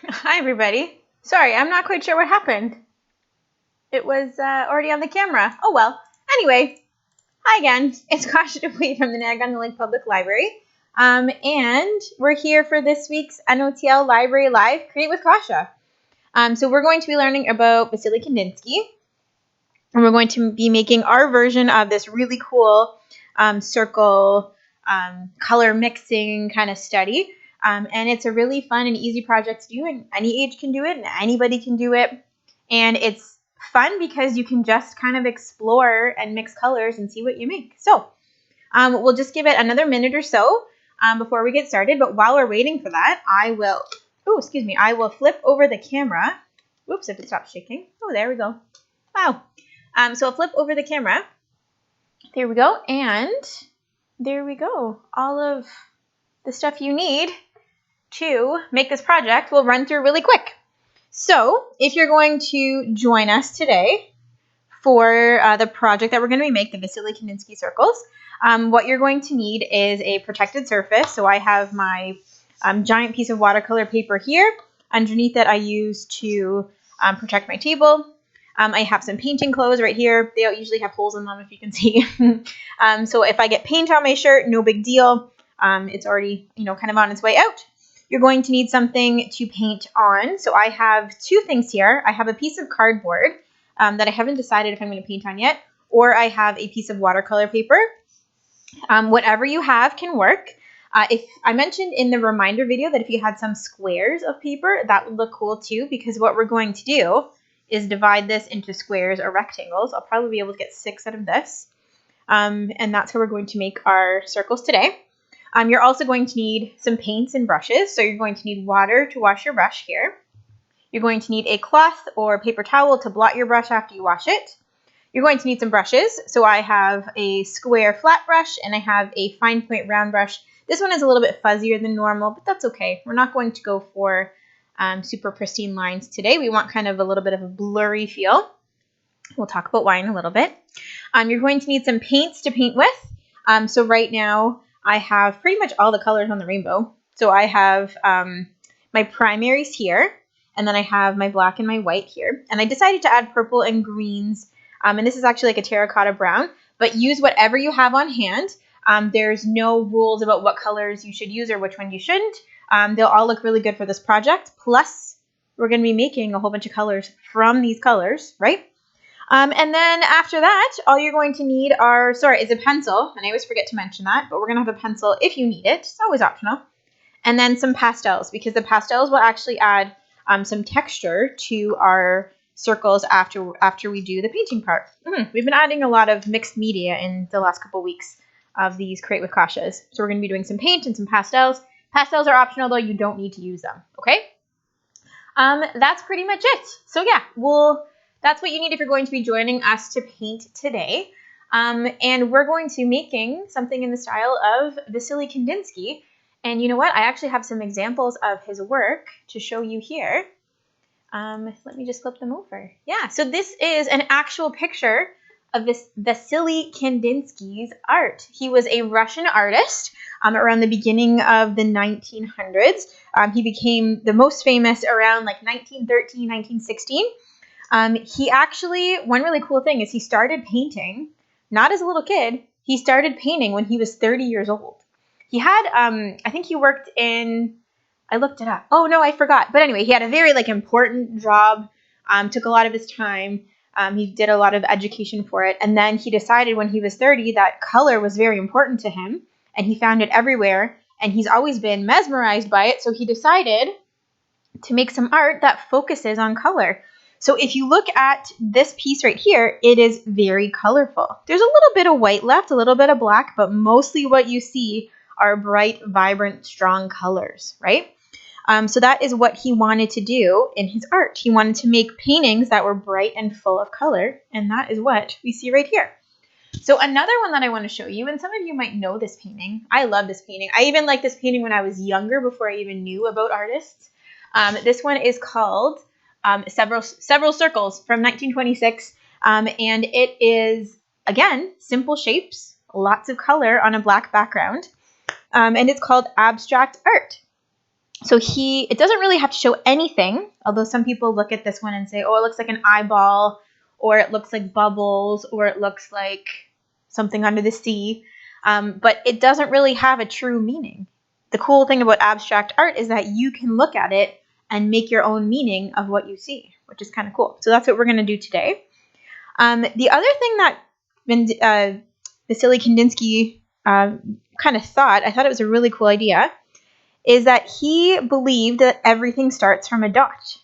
Hi, everybody. Sorry, I'm not quite sure what happened. It was already on the camera. Oh, well. Anyway, hi again. It's Kasia from the Kandinsky Public Library. And we're here for this week's NOTLLibrary Live, Create with Kasia. So we're going to be learning about Vasily Kandinsky. And we're going to be making our version of this really cool circle color mixing kind of study. And it's a really fun and easy project to do, and any age can do it, and anybody can do it. And it's fun because you can just kind of explore and mix colors and see what you make. So we'll just give it another minute or so before we get started. But while we're waiting for that, I will flip over the camera. Whoops, if it stops shaking. Oh, there we go. Wow. So I'll flip over the camera. There we go. And there we go. All of the stuff you need to make this project we'll run through really quick. So if you're going to join us today for the project that we're going to be making, the Vasily Kandinsky circles, what you're going to need is a protected surface. So I have my giant piece of watercolor paper here. Underneath it, I use to protect my table. I have some painting clothes right here. They usually have holes in them, if you can see. So if I get paint on my shirt, no big deal. It's already, kind of on its way out. You're going to need something to paint on. So I have two things here. I have a piece of cardboard that I haven't decided if I'm going to paint on yet, or I have a piece of watercolor paper. Whatever you have can work. If I mentioned in the reminder video that if you had some squares of paper, that would look cool too, because what we're going to do is divide this into squares or rectangles. I'll probably be able to get 6 out of this. And that's how we're going to make our circles today. You're also going to need some paints and brushes. So you're going to need water to wash your brush here. You're going to need a cloth or paper towel to blot your brush after you wash it. You're going to need some brushes. So I have a square flat brush and I have a fine point round brush. This one is a little bit fuzzier than normal, but that's okay. We're not going to go for super pristine lines today. We want kind of a little bit of a blurry feel. We'll talk about why in a little bit. You're going to need some paints to paint with. So right now I have pretty much all the colors on the rainbow. So I have my primaries here, and then I have my black and my white here. And I decided to add purple and greens. And this is actually like a terracotta brown, but use whatever you have on hand. There's no rules about what colors you should use or which one you shouldn't. They'll all look really good for this project. Plus, we're going to be making a whole bunch of colors from these colors, right? And then after that, all you're going to need is a pencil. And I always forget to mention that, but we're going to have a pencil if you need it. It's always optional. And then some pastels, because the pastels will actually add some texture to our circles after we do the painting part. We've been adding a lot of mixed media in the last couple weeks of these Create with Kasias. So we're going to be doing some paint and some pastels. Pastels are optional, though. You don't need to use them, okay? That's pretty much it. So yeah, that's what you need if you're going to be joining us to paint today. And we're going to be making something in the style of Vasily Kandinsky. And you know what? I actually have some examples of his work to show you here. Let me just flip them over. Yeah, so this is an actual picture of this Vasily Kandinsky's art. He was a Russian artist around the beginning of the 1900s. He became the most famous around like 1913, 1916. He actually, one really cool thing is he started painting, not as a little kid, he started painting when he was 30 years old. He had, I think he worked in, I looked it up. Oh no, I forgot. But anyway, he had a very important job, took a lot of his time. He did a lot of education for it. And then he decided when he was 30 that color was very important to him. And he found it everywhere. And he's always been mesmerized by it. So he decided to make some art that focuses on color. So if you look at this piece right here, it is very colorful. There's a little bit of white left, a little bit of black, but mostly what you see are bright, vibrant, strong colors, right? So that is what he wanted to do in his art. He wanted to make paintings that were bright and full of color, and that is what we see right here. So another one that I want to show you, and some of you might know this painting. I love this painting. I even liked this painting when I was younger, before I even knew about artists. This one is called Several Circles from 1926, and it is, again, simple shapes, lots of color on a black background, and it's called abstract art. So it doesn't really have to show anything, although some people look at this one and say, oh, it looks like an eyeball, or it looks like bubbles, or it looks like something under the sea. But it doesn't really have a true meaning. The cool thing about abstract art is that you can look at it and make your own meaning of what you see, which is kind of cool. So that's what we're going to do today. The other thing that Vasily Kandinsky kind of thought, I thought it was a really cool idea, is that he believed that everything starts from a dot.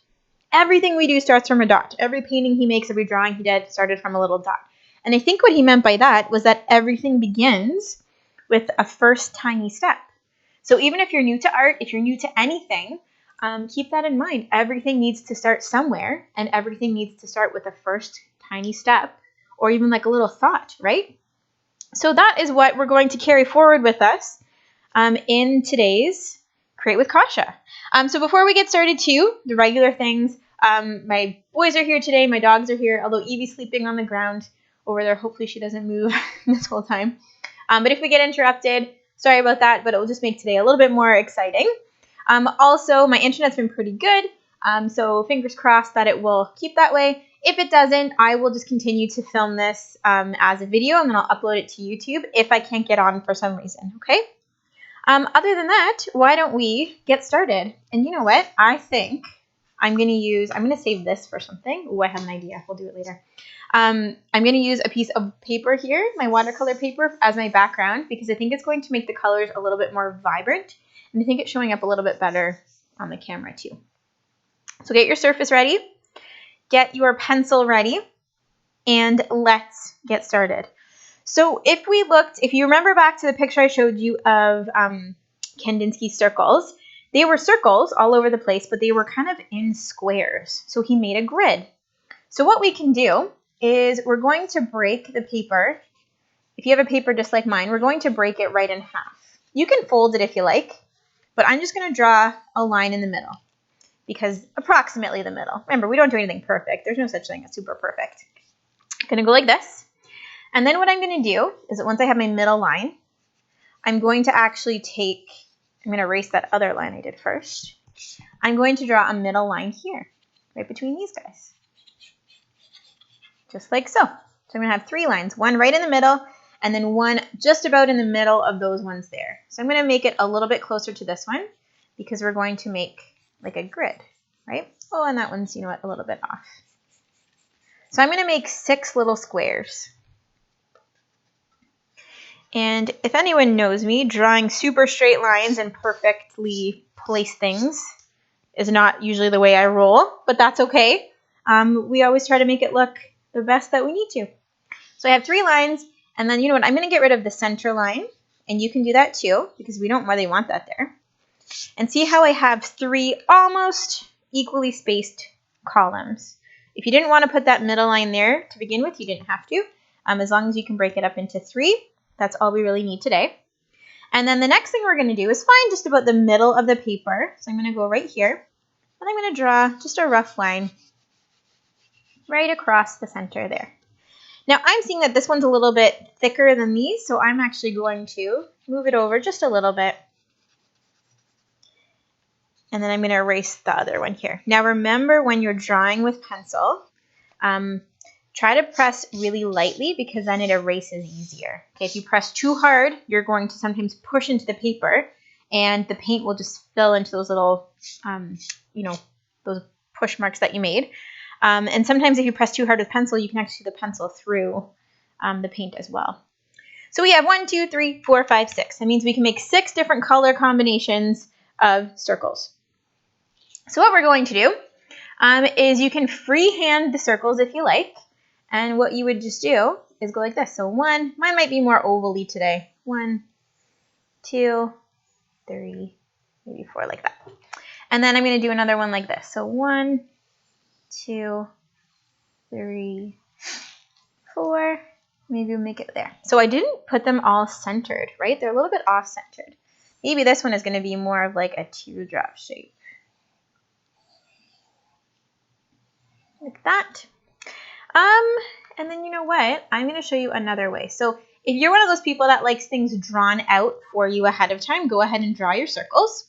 Everything we do starts from a dot. Every painting he makes, every drawing he did started from a little dot. And I think what he meant by that was that everything begins with a first tiny step. So even if you're new to art, if you're new to anything, keep that in mind. Everything needs to start somewhere, and everything needs to start with a first tiny step, or even like a little thought, right? So that is what we're going to carry forward with us in today's Create with Kasia. So before we get started too, the regular things, my boys are here today, my dogs are here, although Evie's sleeping on the ground over there. Hopefully she doesn't move this whole time. But if we get interrupted, sorry about that, but it will just make today a little bit more exciting. Also, my internet's been pretty good, so fingers crossed that it will keep that way. If it doesn't, I will just continue to film this as a video, and then I'll upload it to YouTube if I can't get on for some reason, okay? Other than that, why don't we get started? And you know what? I think I'm going to save this for something. Oh, I have an idea. We'll do it later. I'm going to use a piece of paper here, my watercolor paper, as my background, because I think it's going to make the colors a little bit more vibrant. And I think it's showing up a little bit better on the camera too. So get your surface ready, get your pencil ready, and let's get started. So if you remember back to the picture I showed you of Kandinsky's circles, they were circles all over the place, but they were kind of in squares. So he made a grid. So what we can do is we're going to break the paper. If you have a paper just like mine, we're going to break it right in half. You can fold it if you like, but I'm just going to draw a line in the middle, because approximately the middle. Remember, we don't do anything perfect. There's no such thing as super perfect. I'm going to go like this. And then what I'm going to do is that once I have my middle line, I'm going to erase that other line I did first. I'm going to draw a middle line here, right between these guys. Just like so. So I'm going to have 3 lines, one right in the middle, and then one just about in the middle of those ones there. So I'm going to make it a little bit closer to this one, because we're going to make like a grid, right? Oh, and that one's, a little bit off. So I'm going to make 6 little squares. And if anyone knows me, drawing super straight lines and perfectly placed things is not usually the way I roll, but that's okay. We always try to make it look the best that we need to. So I have 3 lines, and then you know what? I'm going to get rid of the center line, and you can do that too, because we don't really want that there. And see how I have 3 almost equally spaced columns. If you didn't want to put that middle line there to begin with, you didn't have to. As long as you can break it up into 3, that's all we really need today. And then the next thing we're going to do is find just about the middle of the paper. So I'm going to go right here, and I'm going to draw just a rough line right across the center there. Now I'm seeing that this one's a little bit thicker than these, so I'm actually going to move it over just a little bit. And then I'm going to erase the other one here. Now remember, when you're drawing with pencil, try to press really lightly, because then it erases easier. Okay, if you press too hard, you're going to sometimes push into the paper, and the paint will just fill into those little, those push marks that you made. And sometimes if you press too hard with pencil, you can actually see the pencil through the paint as well. So we have 1, 2, 3, 4, 5, 6. That means we can make 6 different color combinations of circles. So what we're going to do is you can freehand the circles if you like. And what you would just do is go like this. So 1, mine might be more ovally today. 1, 2, 3, maybe 4, like that. And then I'm going to do another one like this. So 1, 2, 3, 4. Maybe we'll make it there. So I didn't put them all centered, right? They're a little bit off-centered. Maybe this one is going to be more of like a teardrop shape. Like that. And then you know what? I'm going to show you another way. So if you're one of those people that likes things drawn out for you ahead of time, go ahead and draw your circles.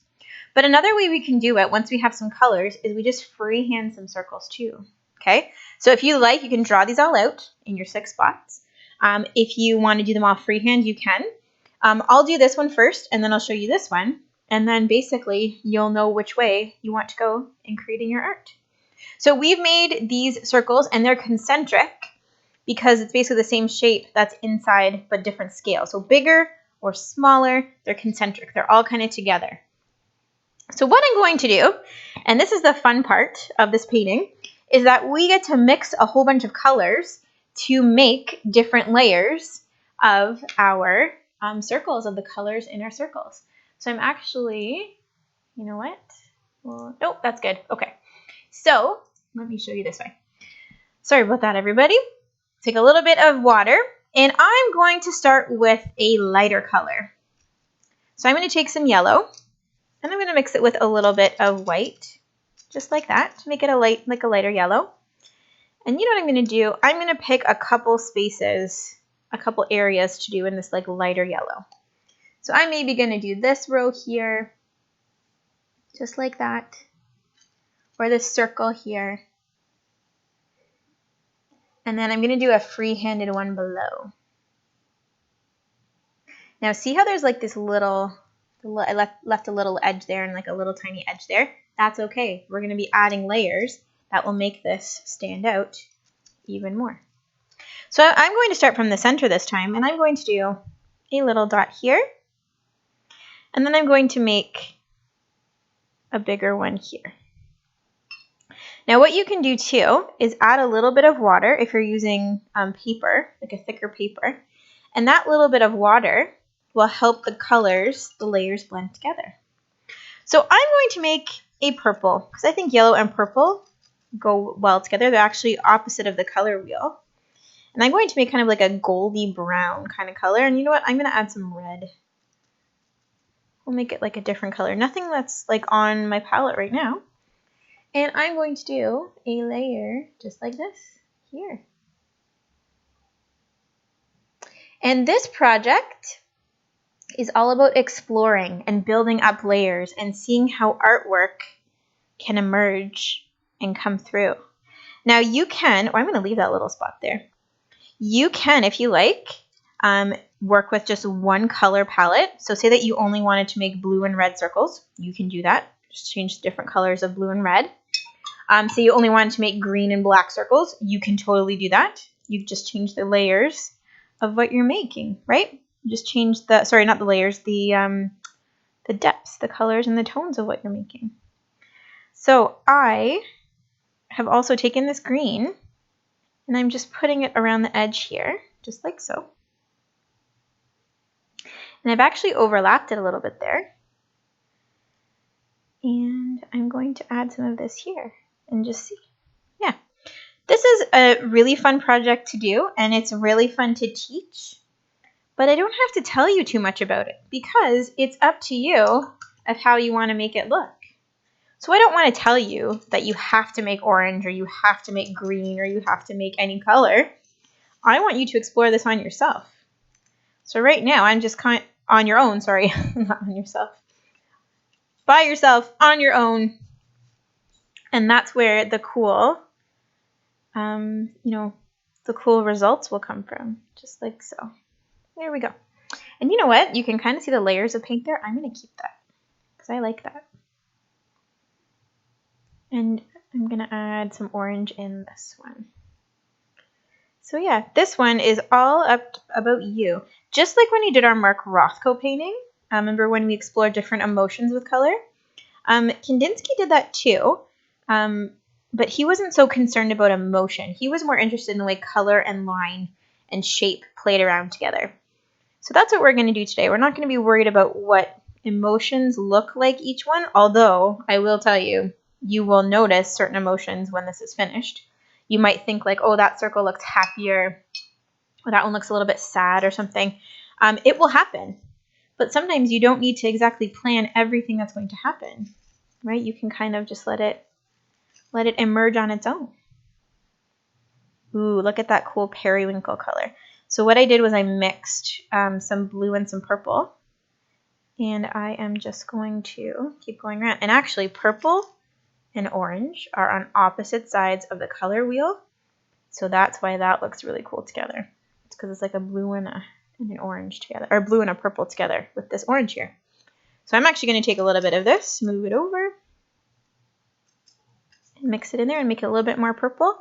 But another way we can do it once we have some colors is we just freehand some circles too. Okay, so if you like, you can draw these all out in your 6 spots. If you want to do them all freehand, you can. I'll do this one first, and then I'll show you this one. And then basically, you'll know which way you want to go in creating your art. So we've made these circles, and they're concentric because it's basically the same shape that's inside, but different scale. So bigger or smaller, they're concentric. They're all kind of together. So what I'm going to do, and this is the fun part of this painting, is that we get to mix a whole bunch of colors to make different layers of our circles, of the colors in our circles. So I'm actually, you know what? Well, nope, that's good. Okay. So let me show you this way. Sorry about that, everybody. Take a little bit of water, and I'm going to start with a lighter color. So I'm going to take some yellow, and I'm going to mix it with a little bit of white, just like that, to make it a lighter yellow. And you know what I'm going to do? I'm going to pick a couple spaces, a couple areas to do in this like lighter yellow. So I'm maybe going to do this row here, just like that, or this circle here. And then I'm going to do a free-handed one below. Now see how there's like this little, I left a little edge there and like a little tiny edge there? That's okay. We're going to be adding layers that will make this stand out even more. So I'm going to start from the center this time, and I'm going to do a little dot here. And then I'm going to make a bigger one here. Now what you can do too is add a little bit of water if you're using paper, like a thicker paper. And that little bit of water will help the colors, the layers blend together. So I'm going to make a purple because I think yellow and purple go well together. They're actually opposite of the color wheel. And I'm going to make kind of like a goldy brown kind of color. And you know what? I'm going to add some red. We'll make it like a different color. Nothing that's like on my palette right now. And I'm going to do a layer just like this here. And this project is all about exploring and building up layers and seeing how artwork can emerge and come through. Now you can, I'm going to leave that little spot there. You can, if you like, work with just one color palette. So say that you only wanted to make blue and red circles. You can do that. Just change different colors of blue and red. Say you only wanted to make green and black circles. You can totally do that. You just change the layers of what you're making, right? You just change the, sorry, not the layers, the depths, the colors and the tones of what you're making. So I have also taken this green and I'm just putting it around the edge here, just like so. And I've actually overlapped it a little bit there. And I'm going to add some of this here and just see. Yeah, this is a really fun project to do and it's really fun to teach. But I don't have to tell you too much about it because it's up to you of how you want to make it look. So I don't want to tell you that you have to make orange or you have to make green or you have to make any color. I want you to explore this on yourself. So right now I'm just kind of on your own, sorry, not on yourself. By yourself, on your own. And that's where the cool, the cool results will come from, just like so. There we go. And you know what? You can kind of see the layers of paint there. I'm going to keep that because I like that. And I'm going to add some orange in this one. So yeah, this one is all about you. Just like when you did our Mark Rothko painting. Remember when we explored different emotions with color? Kandinsky did that too. But he wasn't so concerned about emotion. He was more interested in the way color and line and shape played around together. So that's what we're going to do today. We're not going to be worried about what emotions look like each one, although I will tell you, you will notice certain emotions when this is finished. You might think like, oh, that circle looks happier, or that one looks a little bit sad or something. It will happen. But sometimes you don't need to exactly plan everything that's going to happen, right? You can kind of just let it emerge on its own. Ooh, look at that cool periwinkle color. So what I did was I mixed some blue and some purple. And I am just going to keep going around. And actually, purple and orange are on opposite sides of the color wheel. So that's why that looks really cool together. It's because it's like a blue and an orange together, or blue and a purple together with this orange here. So I'm actually going to take a little bit of this, move it over, and mix it in there and make it a little bit more purple.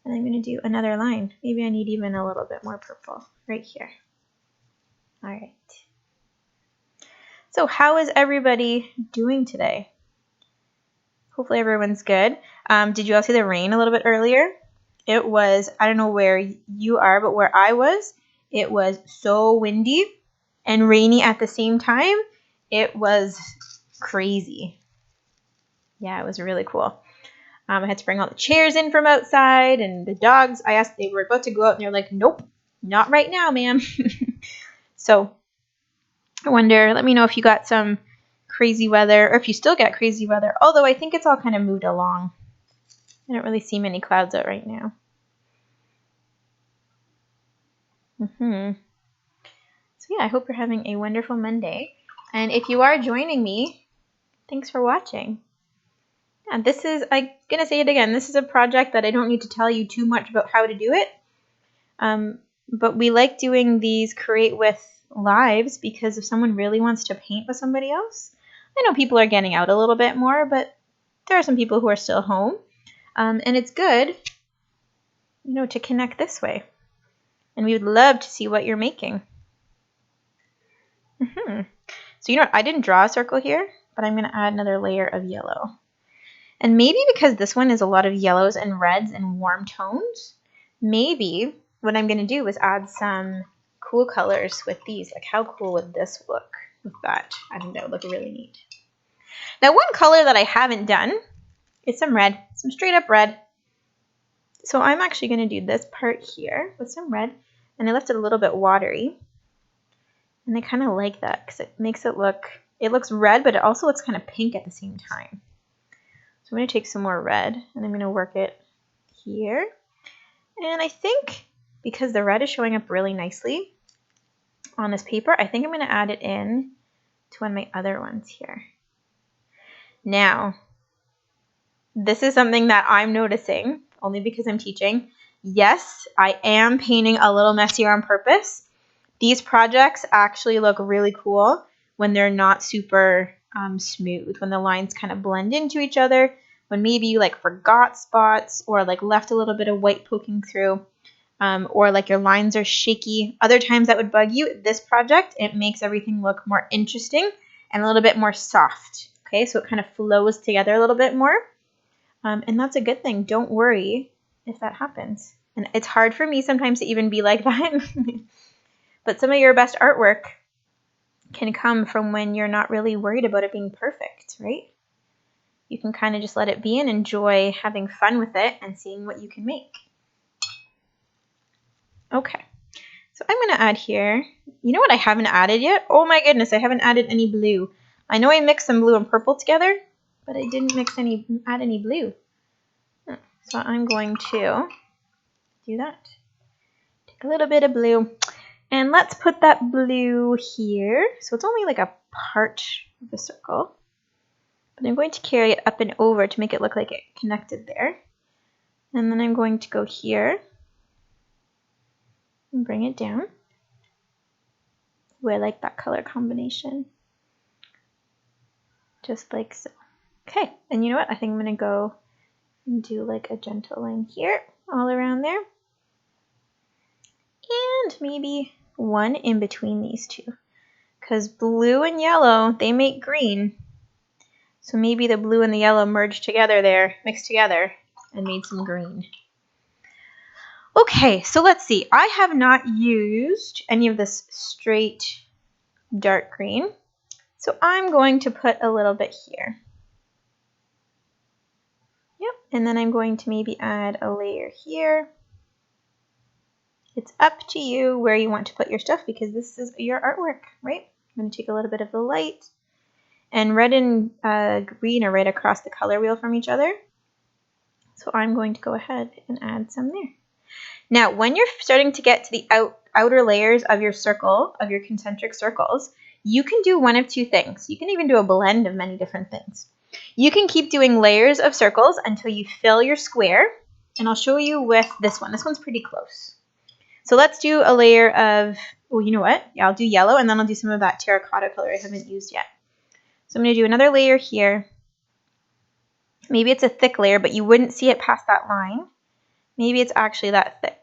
And I'm going to do another line. Maybe I need even a little bit more purple right here. All right. So how is everybody doing today? Hopefully everyone's good. Did you all see the rain a little bit earlier? It was, I don't know where you are, but where I was, it was so windy and rainy at the same time. It was crazy. Yeah, it was really cool. I had to bring all the chairs in from outside, and the dogs, I asked, they were about to go out, and they're like, nope, not right now, ma'am. So I wonder, let me know if you got some crazy weather, or if you still get crazy weather, although I think it's all kind of moved along. I don't really see many clouds out right now. So yeah, I hope you're having a wonderful Monday. And if you are joining me, thanks for watching. Yeah, this is, I'm going to say it again, this is a project that I don't need to tell you too much about how to do it. But we like doing these create with lives because if someone really wants to paint with somebody else, I know people are getting out a little bit more, but there are some people who are still home. And it's good, you know, to connect this way. And we would love to see what you're making. So you know what, I didn't draw a circle here, but I'm going to add another layer of yellow. And maybe because this one is a lot of yellows and reds and warm tones, maybe what I'm going to do is add some cool colors with these. Like how cool would this look with that? I think that would look really neat. Now one color that I haven't done is some red, some straight up red. So I'm actually going to do this part here with some red, and I left it a little bit watery. And I kind of like that because it makes it look, it looks red, but it also looks kind of pink at the same time. So I'm going to take some more red, and I'm going to work it here. And I think because the red is showing up really nicely on this paper, I think I'm going to add it in to one of my other ones here. Now, this is something that I'm noticing, only because I'm teaching. Yes, I am painting a little messier on purpose. These projects actually look really cool when they're not super smooth, when the lines kind of blend into each other, when maybe you like forgot spots or like left a little bit of white poking through, or like your lines are shaky. Other times that would bug you. This project, it makes everything look more interesting and a little bit more soft. Okay, so it kind of flows together a little bit more. And that's a good thing. Don't worry if that happens. And it's hard for me sometimes to even be like that. But some of your best artwork can come from when you're not really worried about it being perfect, right? You can kind of just let it be and enjoy having fun with it and seeing what you can make. Okay, so I'm going to add here, you know what I haven't added yet? Oh my goodness, I haven't added any blue. I know I mixed some blue and purple together, but I didn't add any blue. So I'm going to do that. Take a little bit of blue. And let's put that blue here. So it's only like a part of the circle. But I'm going to carry it up and over to make it look like it connected there. And then I'm going to go here and bring it down. Ooh, I like that color combination. Just like so. Okay, and you know what? I think I'm going to go and do like a gentle line here, all around there. And maybe one in between these two. Because blue and yellow, they make green. So maybe the blue and the yellow merged together there, mixed together, and made some green. Okay, so let's see. I have not used any of this straight dark green. So I'm going to put a little bit here. Yep, and then I'm going to maybe add a layer here. It's up to you where you want to put your stuff because this is your artwork, right? I'm going to take a little bit of the light. And red and green are right across the color wheel from each other. So I'm going to go ahead and add some there. Now, when you're starting to get to the outer layers of your circle, of your concentric circles, you can do one of two things. You can even do a blend of many different things. You can keep doing layers of circles until you fill your square, and I'll show you with this one. This one's pretty close. So let's do a layer of, oh, you know what? Yeah, I'll do yellow, and then I'll do some of that terracotta color I haven't used yet. So I'm going to do another layer here. Maybe it's a thick layer, but you wouldn't see it past that line. Maybe it's actually that thick,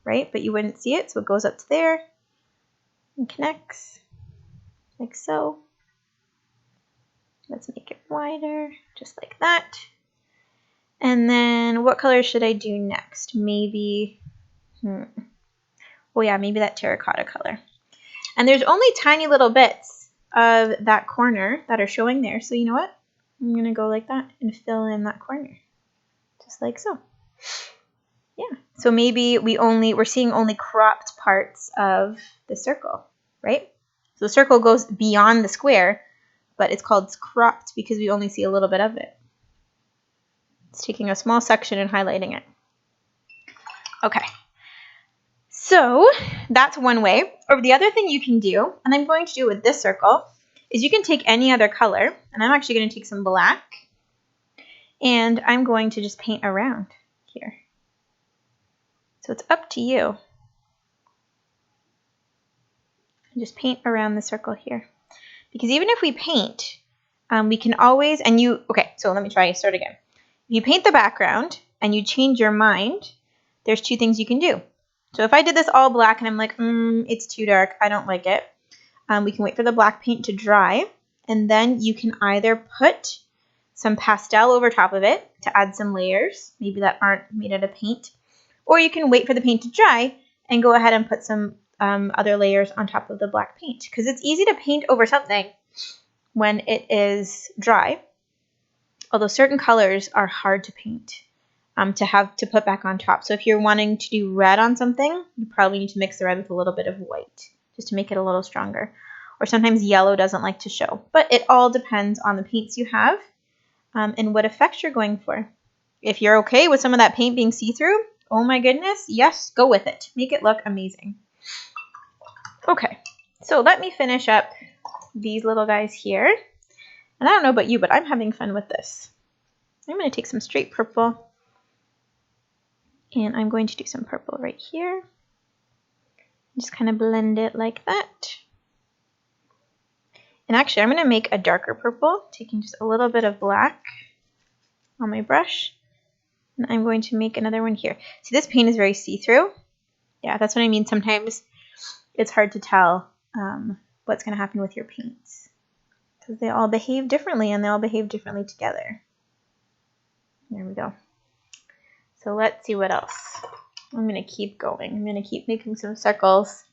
right? But you wouldn't see it, so it goes up to there and connects like so. Let's make it wider, just like that. And then what color should I do next? Maybe, oh yeah, maybe that terracotta color. And there's only tiny little bits of that corner that are showing there. So you know what? I'm going to go like that and fill in that corner, just like so. Yeah, so maybe we're seeing only cropped parts of the circle, right? So the circle goes beyond the square, but it's called cropped because we only see a little bit of it. It's taking a small section and highlighting it. Okay, so that's one way. Or the other thing you can do, and I'm going to do with this circle, is you can take any other color, and I'm actually going to take some black, and I'm going to just paint around here. So it's up to you. Just paint around the circle here. Because even if we paint, we can always, okay, so let me start again. If you paint the background and you change your mind, there's two things you can do. So if I did this all black and I'm like, it's too dark, I don't like it, we can wait for the black paint to dry, and then you can either put some pastel over top of it to add some layers, maybe that aren't made out of paint, or you can wait for the paint to dry and go ahead and put some other layers on top of the black paint, because it's easy to paint over something when it is dry, although certain colors are hard to paint, to put back on top. So if you're wanting to do red on something, you probably need to mix the red with a little bit of white just to make it a little stronger. Or sometimes yellow doesn't like to show. But it all depends on the paints you have and what effect you're going for. If you're okay with some of that paint being see-through, oh my goodness, yes, go with it. Make it look amazing. Okay, so let me finish up these little guys here. And I don't know about you, but I'm having fun with this. I'm going to take some straight purple. And I'm going to do some purple right here. Just kind of blend it like that. And actually, I'm going to make a darker purple, taking just a little bit of black on my brush. And I'm going to make another one here. See, this paint is very see-through. Yeah, that's what I mean. Sometimes it's hard to tell what's going to happen with your paints, because they all behave differently and they all behave differently together. There we go. So let's see what else. I'm going to keep going. I'm going to keep making some circles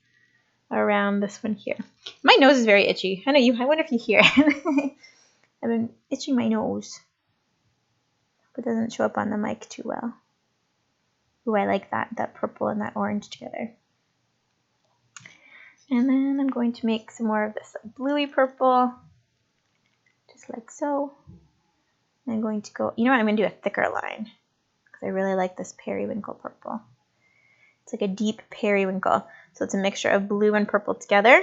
around this one here. My nose is very itchy. I know you. I wonder if you hear it. I've been itching my nose. Hope it doesn't show up on the mic too well. Ooh, I like that purple and that orange together. And then I'm going to make some more of this bluey purple, just like so. And I'm going to go, you know what, I'm going to do a thicker line, because I really like this periwinkle purple. It's like a deep periwinkle. So it's a mixture of blue and purple together,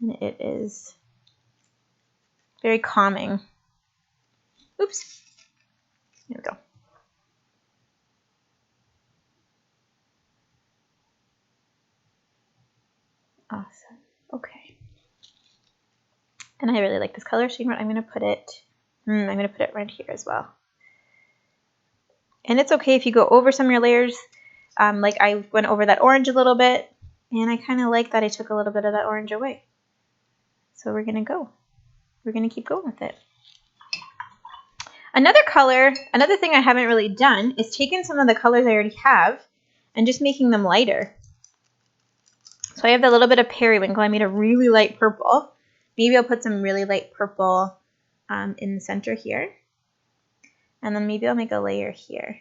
and it is very calming. Oops. There we go. Awesome. Okay. And I really like this color, so you know what, I'm going to put it right here as well. And it's okay if you go over some of your layers. Like I went over that orange a little bit, and I kind of like that I took a little bit of that orange away. So we're going to keep going with it. Another thing I haven't really done is taken some of the colors I already have and just making them lighter. So I have a little bit of periwinkle. I made a really light purple. Maybe I'll put some really light purple in the center here. And then maybe I'll make a layer here.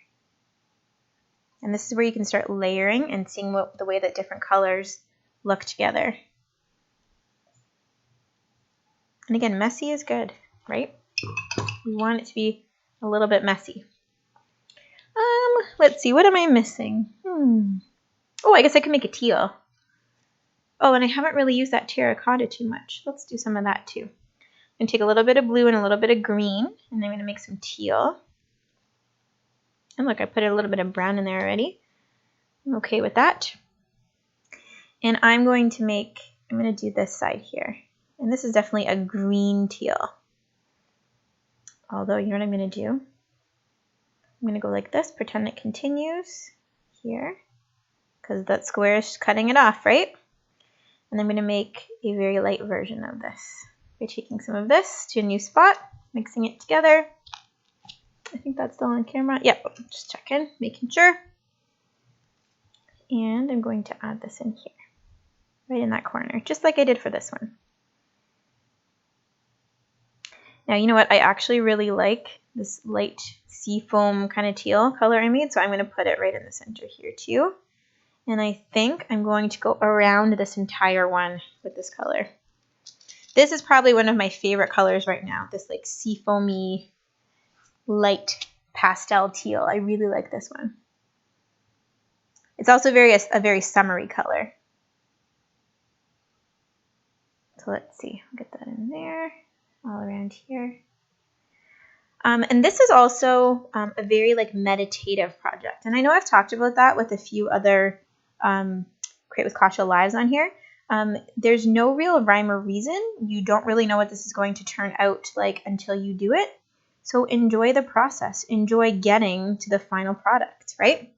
And this is where you can start layering and seeing the way that different colors look together. And again, messy is good, right? We want it to be a little bit messy. Let's see, what am I missing? Oh, I guess I can make a teal. Oh, and I haven't really used that terracotta too much. Let's do some of that too. I'm going to take a little bit of blue and a little bit of green, and I'm going to make some teal. And look, I put a little bit of brown in there already. I'm okay with that. And I'm going to do this side here. And this is definitely a green teal. Although, you know what I'm going to do? I'm going to go like this, pretend it continues here, because that square is cutting it off, right? And I'm going to make a very light version of this by taking some of this to a new spot, mixing it together. I think that's still on camera. Yep, just checking, making sure. And I'm going to add this in here, right in that corner, just like I did for this one. Now, you know what? I actually really like this light seafoam kind of teal color I made, so I'm going to put it right in the center here too. And I think I'm going to go around this entire one with this color. This is probably one of my favorite colors right now, this like seafoamy light pastel teal. I really like this one. It's also a very summery color. So let's see, I'll get that in there, all around here. And this is also a very like meditative project. And I know I've talked about that with a few other Create with Kasia lives on here. There's no real rhyme or reason. You don't really know what this is going to turn out like until you do it. So enjoy the process. Enjoy getting to the final product, right?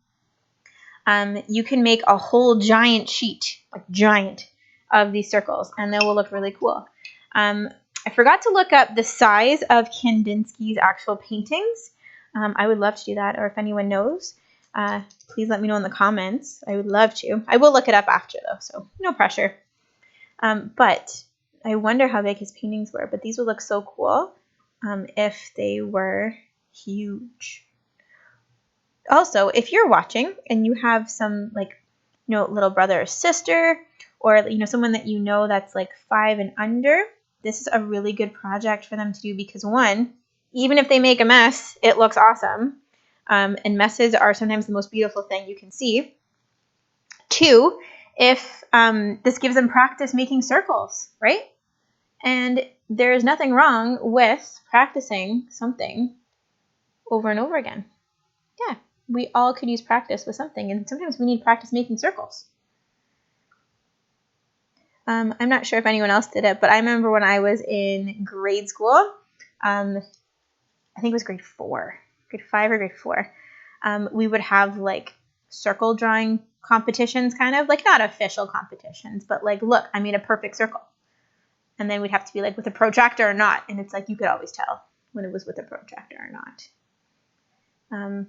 You can make a whole giant sheet, like giant, of these circles, and they will look really cool. I forgot to look up the size of Kandinsky's actual paintings. I would love to do that, or if anyone knows, please let me know in the comments. I would love to. I will look it up after though, so no pressure. But I wonder how big his paintings were, but these would look so cool if they were huge. Also, if you're watching and you have some like, little brother or sister, or someone that you know that's like 5 and under, this is a really good project for them to do because one, even if they make a mess, it looks awesome. And messes are sometimes the most beautiful thing you can see. 2, if this gives them practice making circles, right? And there is nothing wrong with practicing something over and over again. Yeah, we all could use practice with something, and sometimes we need practice making circles. I'm not sure if anyone else did it, but I remember when I was in grade school, I think it was grade 4, grade 5 or grade 4, we would have like circle drawing competitions, kind of like not official competitions, but like, look, I made a perfect circle. And then we'd have to be like with a protractor or not. And it's like, you could always tell when it was with a protractor or not.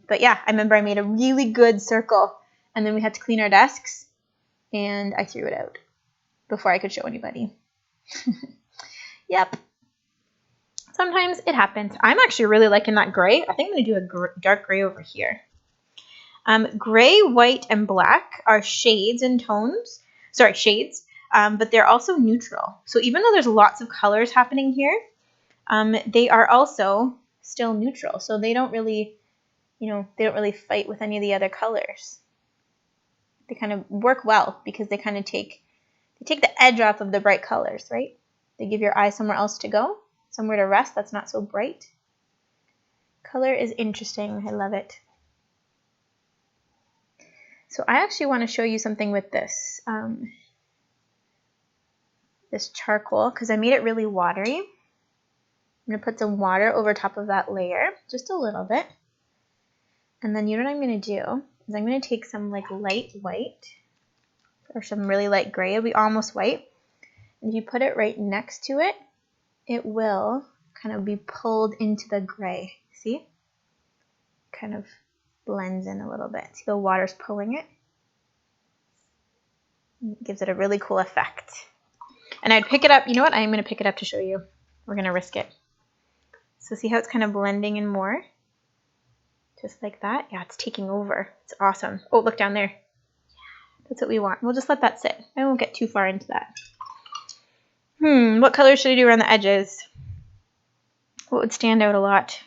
But yeah, I remember I made a really good circle, and then we had to clean our desks, and I threw it out before I could show anybody. Yep. Sometimes it happens. I'm actually really liking that gray. I think I'm going to do a dark gray over here. Gray, white, and black are shades and tones. Sorry, shades. But they're also neutral. So even though there's lots of colors happening here, they are also still neutral. So they don't really, they don't really fight with any of the other colors. They kind of work well because they kind of take the edge off of the bright colors, right? They give your eye somewhere else to go, somewhere to rest that's not so bright. Color is interesting. I love it. So I actually want to show you something with this, this charcoal, because I made it really watery. I'm going to put some water over top of that layer, just a little bit. And then you know what I'm going to do is I'm going to take some like light white, or some really light gray. It'll be almost white. And if you put it right next to it, it will kind of be pulled into the gray. See? Kind of blends in a little bit. See the water's pulling it? It gives it a really cool effect. And I'd pick it up. You know what? I'm going to pick it up to show you. We're going to risk it. So see how it's kind of blending in more? Just like that. Yeah, it's taking over. It's awesome. Oh, look down there. That's what we want. We'll just let that sit. I won't get too far into that. What color should I do around the edges? What would stand out a lot?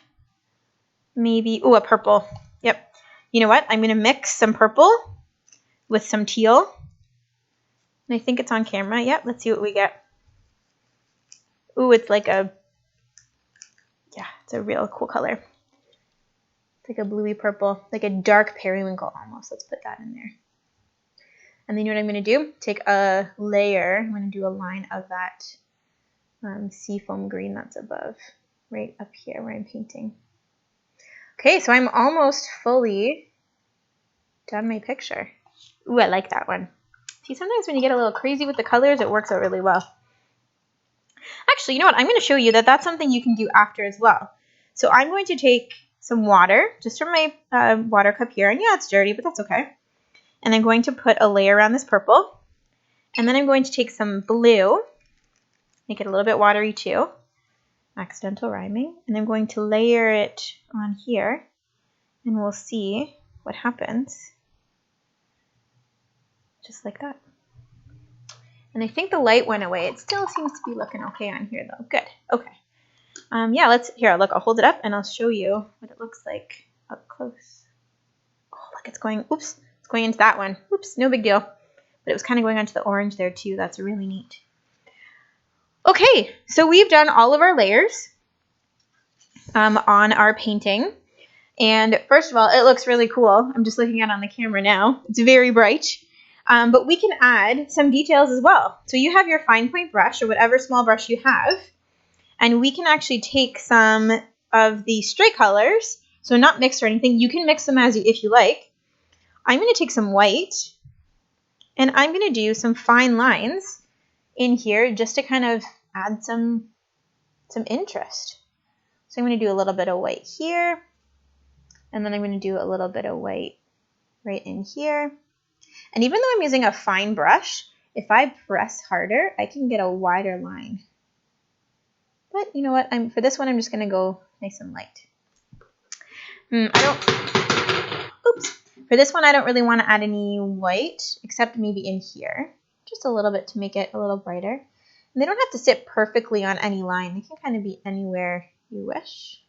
Maybe, a purple. Yep. You know what? I'm going to mix some purple with some teal. And I think it's on camera. Yep, let's see what we get. Ooh, it's like a, yeah, it's a real cool color. It's like a bluey purple, like a dark periwinkle almost. Let's put that in there. And then you know what I'm going to do? Take a layer. I'm going to do a line of that seafoam green that's above, right up here where I'm painting. Okay, so I'm almost fully done my picture. Ooh, I like that one. See, sometimes when you get a little crazy with the colors, it works out really well. Actually, you know what? I'm going to show you that that's something you can do after as well. So I'm going to take some water, just from my water cup here. And yeah, it's dirty, but that's okay. And I'm going to put a layer around this purple. And then I'm going to take some blue, make it a little bit watery too. Accidental rhyming. And I'm going to layer it on here. And we'll see what happens. Just like that. And I think the light went away. It still seems to be looking okay on here though. Good. Okay. Yeah, here, look, I'll hold it up and I'll show you what it looks like up close. Oh, look, it's going into that one. Oops, no big deal. But it was kind of going onto the orange there too. That's really neat. Okay, so we've done all of our layers on our painting. And first of all, it looks really cool. I'm just looking at it on the camera now. It's very bright. But we can add some details as well. So you have your fine point brush or whatever small brush you have. And we can actually take some of the straight colors, so not mixed or anything. You can mix them if you like. I'm going to take some white, and I'm going to do some fine lines in here just to kind of add some interest. So I'm going to do a little bit of white here, and then I'm going to do a little bit of white right in here. And even though I'm using a fine brush, if I press harder, I can get a wider line. But you know what? For this one, I'm just going to go nice and light. For this one, I don't really want to add any white, except maybe in here. Just a little bit to make it a little brighter. And they don't have to sit perfectly on any line. They can kind of be anywhere you wish.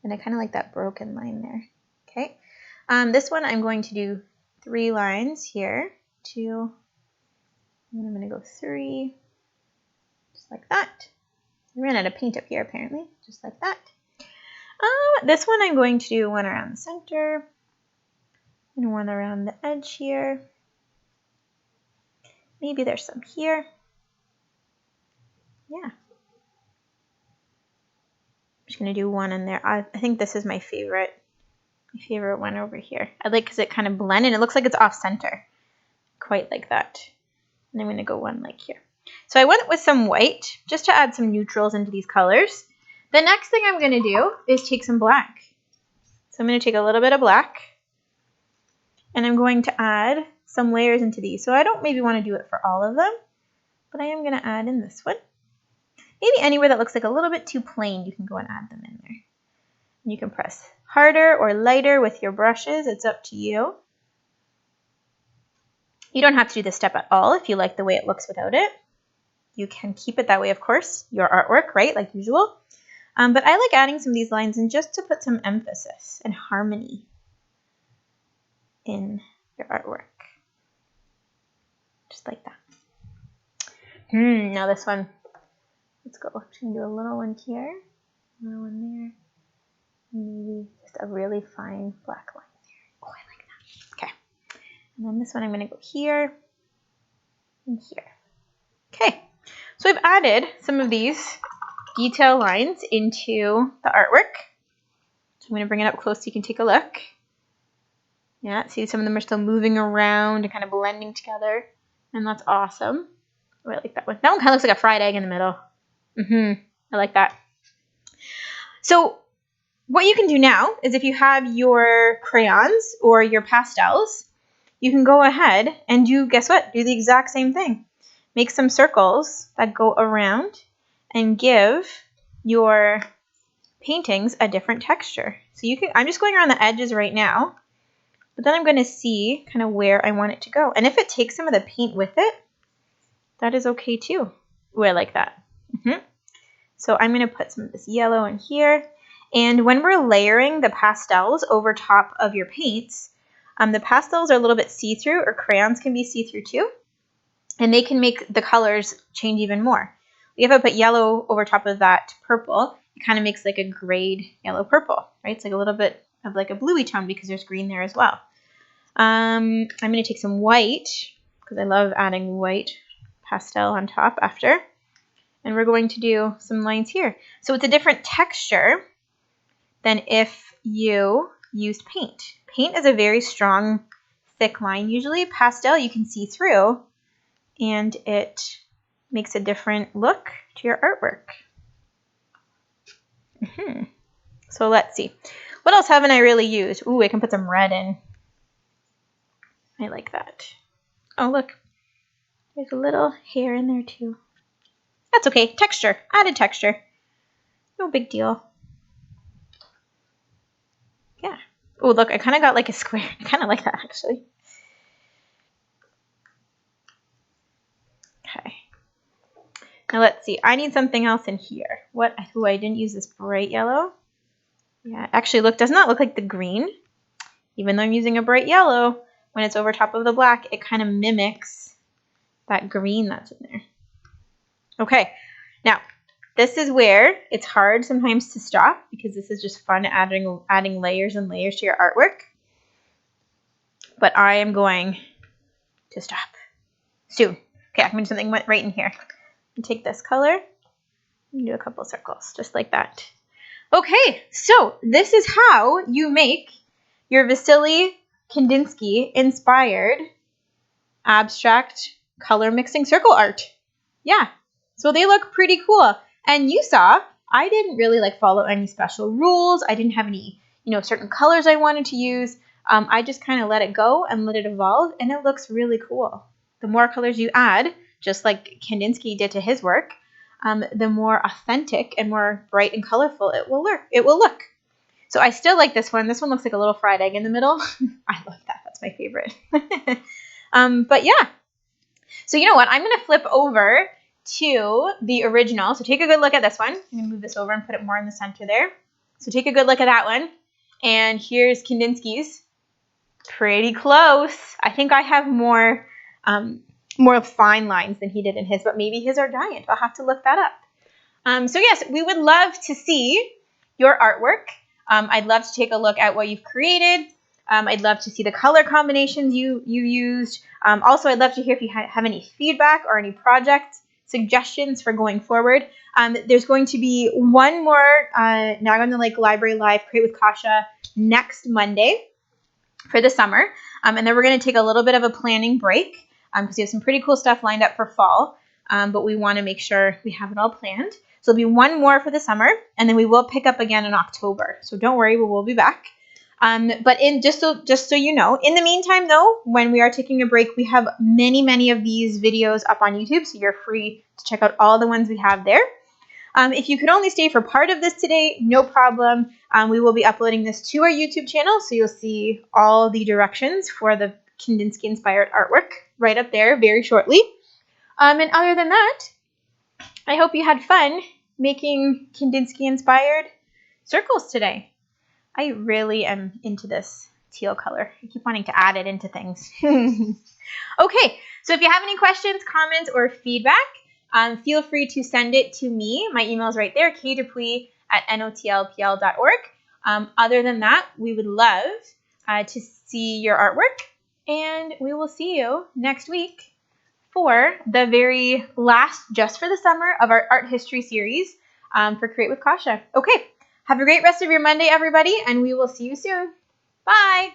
And I kind of like that broken line there. Okay. This one, I'm going to do 3 lines here. 2. And then I'm going to go 3. Just like that. I ran out of paint up here, apparently, just like that. This one I'm going to do one around the center and one around the edge here. Maybe there's some here. Yeah. I'm just going to do one in there. I think this is my favorite one over here. I like because it kind of blends and it looks like it's off center. Quite like that. And I'm going to go one like here. So I went with some white just to add some neutrals into these colors. The next thing I'm going to do is take some black. So I'm going to take a little bit of black and I'm going to add some layers into these. So I don't maybe want to do it for all of them, but I am going to add in this one. Maybe anywhere that looks like a little bit too plain, you can go and add them in there. And you can press harder or lighter with your brushes. It's up to you. You don't have to do this step at all if you like the way it looks without it. You can keep it that way, of course, your artwork, right, like usual. But I like adding some of these lines in just to put some emphasis and harmony in your artwork. Just like that. Now this one, let's go. I'm just going to do a little one here, a little one there, and maybe just a really fine black line there. Oh, I like that. Okay. And then this one I'm going to go here and here. Okay. So I've added some of these detail lines into the artwork. So I'm going to bring it up close so you can take a look. Yeah, see some of them are still moving around and kind of blending together. And that's awesome. Oh, I like that one. That one kind of looks like a fried egg in the middle. I like that. So what you can do now is if you have your crayons or your pastels, you can go ahead and guess what? Do the exact same thing. Make some circles that go around and give your paintings a different texture. So I'm just going around the edges right now, but then I'm going to see kind of where I want it to go. And if it takes some of the paint with it, that is okay too. Ooh, I like that. So I'm going to put some of this yellow in here. And when we're layering the pastels over top of your paints, the pastels are a little bit see-through, or crayons can be see-through too. and they can make the colors change even more. If I put yellow over top of that purple, it kind of makes like a grayed yellow-purple, right? It's like a little bit of like a bluey tone because there's green there as well. I'm going to take some white because I love adding white pastel on top after. And we're going to do some lines here. So it's a different texture than if you used paint. Paint is a very strong, thick line usually. Pastel you can see through, and it makes a different look to your artwork. So let's see. What else haven't I really used? Ooh, I can put some red in. I like that. Oh, look. There's a little hair in there too. That's okay. Texture. Added texture. No big deal. Yeah. Oh, look. I kind of got like a square. I kind of like that, actually. Okay. Now let's see. I need something else in here. What? Ooh, I didn't use this bright yellow. Yeah, actually, look. Does not look like the green. Even though I'm using a bright yellow, when it's over top of the black, it kind of mimics that green that's in there. Okay, now this is where it's hard sometimes to stop because this is just fun adding layers and layers to your artwork. But I am going to stop soon. Okay, I'm going to do something right in here. Take this color and do a couple of circles, just like that. Okay, so this is how you make your Vasily Kandinsky inspired abstract color mixing circle art. Yeah, so they look pretty cool. And you saw, I didn't really like follow any special rules. I didn't have any, certain colors I wanted to use. I just kind of let it go and let it evolve, and it looks really cool. The more colors you add, just like Kandinsky did to his work, the more authentic and more bright and colorful it will look. So I still like this one. This one looks like a little fried egg in the middle. I love that. That's my favorite. But yeah. So you know what? I'm going to flip over to the original. So take a good look at this one. I'm going to move this over and put it more in the center there. So take a good look at that one. And here's Kandinsky's. Pretty close. I think I have more fine lines than he did in his, but maybe his are giant. I'll have to look that up. So yes, we would love to see your artwork. I'd love to take a look at what you've created. I'd love to see the color combinations you used. Also, I'd love to hear if you have any feedback or any project suggestions for going forward. There's going to be one more Now on the Lake Library Live Create with Kasia next Monday for the summer. And then we're going to take a little bit of a planning break because we have some pretty cool stuff lined up for fall. But we want to make sure we have it all planned. So there'll be one more for the summer, and then we will pick up again in October. So don't worry, we will be back. But just so you know, in the meantime, though, when we are taking a break, we have many of these videos up on YouTube, so you're free to check out all the ones we have there. If you could only stay for part of this today, no problem. We will be uploading this to our YouTube channel, so you'll see all the directions for the Kandinsky-inspired artwork right up there very shortly. And other than that, I hope you had fun making Kandinsky-inspired circles today. I really am into this teal color. I keep wanting to add it into things. Okay, so if you have any questions, comments, or feedback, feel free to send it to me. My email is right there, kdupuy@notlpl.org. Other than that, we would love to see your artwork, and we will see you next week for the very last, just for the summer, of our art history series for Create with Kasia. Okay, have a great rest of your Monday, everybody, and we will see you soon. Bye!